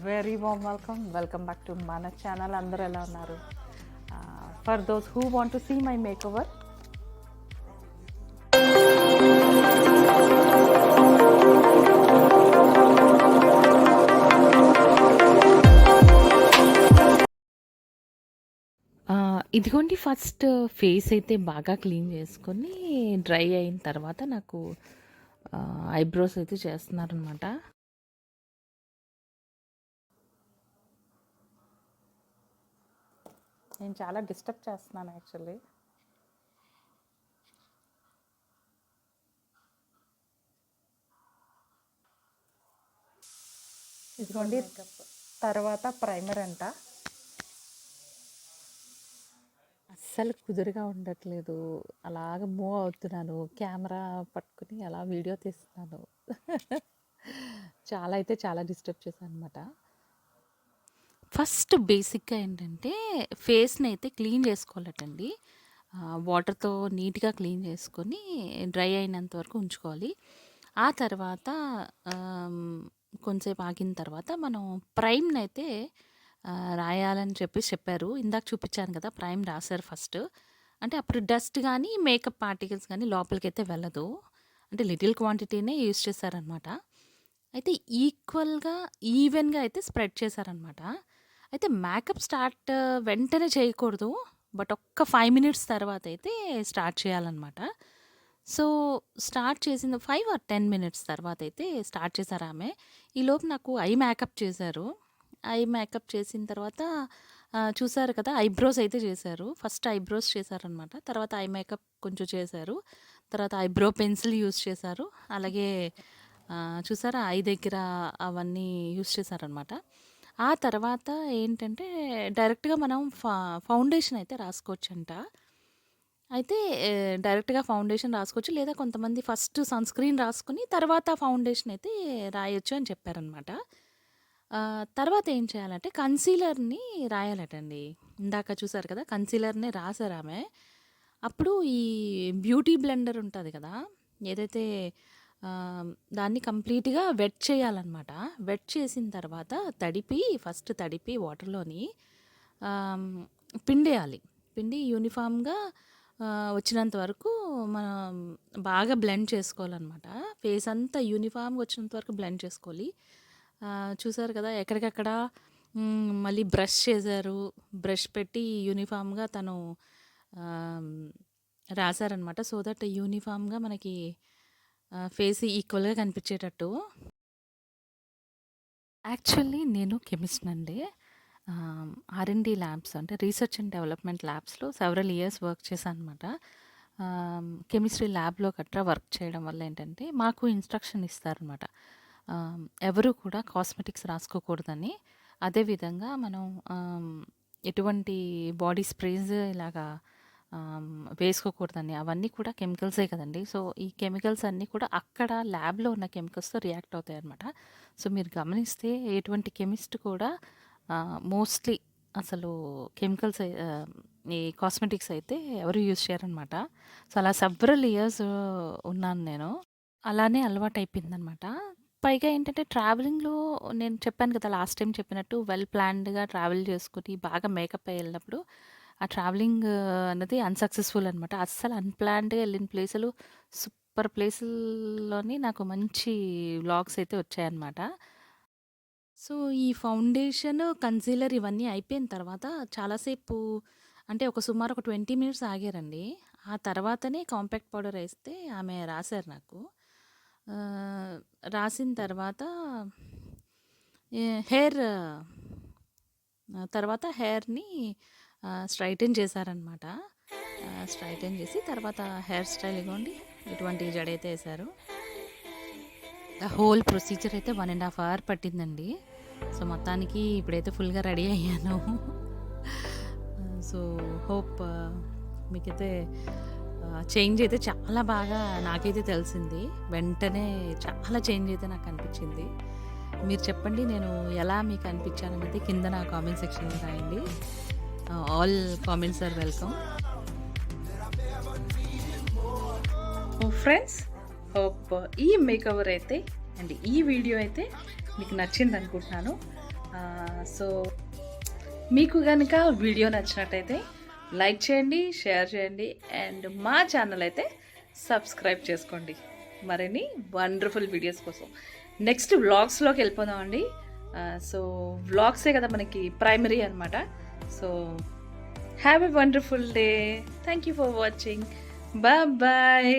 Very warm welcome back to మన channel. అందరూ ఎలా ఉన్నారు? For those who want to see my makeover, ఇదిగోండి. ఫస్ట్ ఫేస్ అయితే బాగా క్లీన్ చేసుకొని డ్రై అయిన తర్వాత నాకు ఐబ్రోస్ అయితే చేస్తున్నారనమాట. నేను చాలా డిస్టర్బ్ చేస్తున్నాను యాక్చువల్లీ. ఇదిగోండి, తర్వాత ప్రైమర్ అంట. అస్సలు కుదురుగా ఉండట్లేదు, అలాగ మూవ్ అవుతున్నాను, కెమెరా పట్టుకుని అలా వీడియో తీస్తున్నాను. చాలా డిస్టర్బ్ చేశాను అనమాట. ఫస్ట్ బేసిక్గా ఏంటంటే ఫేస్ని అయితే క్లీన్ చేసుకోవాలటండి. వాటర్తో నీట్గా క్లీన్ చేసుకొని డ్రై అయినంత వరకు ఉంచుకోవాలి. ఆ తర్వాత కొంచెంసేపు ఆగిన తర్వాత మనం ప్రైమ్ని అయితే రాయాలని చెప్పారు. ఇందాక చూపించాను కదా, ప్రైమ్ రాశారు ఫస్ట్. అంటే అప్పుడు డస్ట్ కానీ మేకప్ పార్టికల్స్ కానీ లోపలికైతే వెళ్ళదు. అంటే లిటిల్ క్వాంటిటీనే యూజ్ చేశారనమాట. అయితే ఈవెన్గా అయితే స్ప్రెడ్ చేశారనమాట. అయితే మేకప్ స్టార్ట్ వెంటనే చేయకూడదు, బట్ ఒక్క 5 minutes తర్వాత అయితే స్టార్ట్ చేయాలన్నమాట. సో స్టార్ట్ చేసిన 5 or 10 minutes తర్వాత అయితే స్టార్ట్ చేశారు ఆమె. ఈలోపు నాకు ఐ మేకప్ చేశారు. ఐ మేకప్ చేసిన తర్వాత చూసారు కదా, ఐబ్రోస్ అయితే చేశారు. ఫస్ట్ ఐబ్రోస్ చేశారనమాట, తర్వాత ఐ మేకప్ కొంచెం చేశారు, తర్వాత ఐబ్రో పెన్సిల్ యూజ్ చేశారు. అలాగే చూసారా ఐ దగ్గర అవన్నీ యూజ్ చేశారనమాట. ఆ తర్వాత ఏంటంటే డైరెక్ట్గా మనం ఫౌండేషన్ అయితే రాసుకోవచ్చంట. అయితే డైరెక్ట్గా ఫౌండేషన్ రాసుకోవచ్చు, లేదా కొంతమంది ఫస్ట్ సన్ స్క్రీన్ రాసుకుని తర్వాత ఫౌండేషన్ అయితే రాయొచ్చు అని చెప్పారనమాట. తర్వాత ఏం చేయాలంటే కన్సీలర్ని రాయాలటండి. ఇందాక చూసారు కదా, కన్సీలర్నే రాశారు ఆమె. అప్పుడు ఈ బ్యూటీ బ్లెండర్ ఉంటుంది కదా, ఏదైతే దాన్ని కంప్లీట్గా వెట్ చేయాలన్నమాట. వెట్ చేసిన తర్వాత ఫస్ట్ తడిపి వాటర్లోని పిండేయాలి. పిండి యూనిఫామ్గా వచ్చినంత వరకు మనం బాగా బ్లెండ్ చేసుకోవాలన్నమాట. ఫేస్ అంతా యూనిఫామ్గా వచ్చినంత వరకు బ్లెండ్ చేసుకోవాలి. చూసారు కదా, ఎక్కడికక్కడ మళ్ళీ బ్రష్ చేశారు. బ్రష్ పెట్టి యూనిఫామ్గా తను రాశారనమాట. సో దట్ యూనిఫామ్గా మనకి ఫేస్ ఈక్వల్గా కనిపించేటట్టు. యాక్చువల్లీ నేను కెమిస్ట్ అండి. R&D ల్యాబ్స్ అంటే రీసెర్చ్ అండ్ డెవలప్మెంట్ ల్యాబ్స్లో సెవరల్ ఇయర్స్ వర్క్ చేశాను అనమాట. కెమిస్ట్రీ ల్యాబ్లో గట్రా వర్క్ చేయడం వల్ల ఏంటంటే మాకు ఇన్స్ట్రక్షన్ ఇస్తారనమాట, ఎవరు కూడా కాస్మెటిక్స్ రాసుకోకూడదని. అదేవిధంగా మనం ఎటువంటి బాడీ స్ప్రేస్ ఇలాగా వేసుకోకూడదని. అవన్నీ కూడా కెమికల్సే కదండి. సో ఈ కెమికల్స్ అన్నీ కూడా అక్కడ ల్యాబ్లో ఉన్న కెమికల్స్తో రియాక్ట్ అవుతాయి అన్నమాట. సో మీరు గమనిస్తే ఎటువంటి కెమిస్ట్ కూడా మోస్ట్లీ అసలు కెమికల్స్ ఈ కాస్మెటిక్స్ అయితే ఎవరు యూజ్ చేయరనమాట. సో అలా సెవరల్ ఇయర్స్ ఉన్నాను నేను. అలానే అలవాటు అయిపోయిందనమాట. పైగా ఏంటంటే ట్రావెలింగ్లో నేను చెప్పాను కదా, లాస్ట్ టైం చెప్పినట్టు వెల్ ప్లాన్డ్గా ట్రావెల్ చేసుకుని బాగా మేకప్ అయ్యి వెళ్ళినప్పుడు ఆ ట్రావెలింగ్ అన్నది అన్సక్సెస్ఫుల్ అనమాట. అస్సలు అన్‌ప్లాన్డ్‌గా వెళ్ళిన ప్లేసులు, సూపర్ ప్లేసుల్లోని నాకు మంచి వ్లాగ్స్ అయితే వచ్చాయన్నమాట. సో ఈ ఫౌండేషన్, కన్సీలర్ ఇవన్నీ అయిపోయిన తర్వాత చాలాసేపు, అంటే సుమారు ఒక 20 minutes ఆగారండి. ఆ తర్వాతనే కాంపాక్ట్ పౌడర్ వేస్తే ఆమె రాశారు నాకు. రాసిన తర్వాత హెయిర్ని స్ట్రైటన్ చేశారనమాట. స్ట్రైటన్ చేసి తర్వాత హెయిర్ స్టైల్ ఇవ్వండి ఇటువంటి జడైతే వేశారు. హోల్ ప్రొసీజర్ అయితే 1.5 hour పట్టిందండి. సో మొత్తానికి ఇప్పుడైతే ఫుల్గా రెడీ అయ్యాను. సో హోప్ మీకైతే చేంజ్ అయితే చాలా బాగా నాకైతే తెలిసింది. వెంటనే చాలా చేంజ్ అయితే నాకు అనిపించింది. మీరు చెప్పండి, నేను ఎలా మీకు అనిపించాను అనేది కింద నా కామెంట్ సెక్షన్లో రాయండి. All comments are welcome. Friends, hope ఈ మేకవర్ అయితే అండ్ ఈ వీడియో అయితే మీకు నచ్చింది అనుకుంటున్నాను. సో మీకు కనుక వీడియో నచ్చినట్టయితే లైక్ చేయండి, షేర్ చేయండి, అండ్ మా ఛానల్ అయితే సబ్స్క్రైబ్ చేసుకోండి మరిన్ని వండర్ఫుల్ వీడియోస్ కోసం. నెక్స్ట్ వ్లాగ్స్లోకి వెళ్ళిపోదామండి. సో వ్లాగ్సే కదా మనకి ప్రైమరీ అనమాట. So have a wonderful day. Thank you for watching. Bye.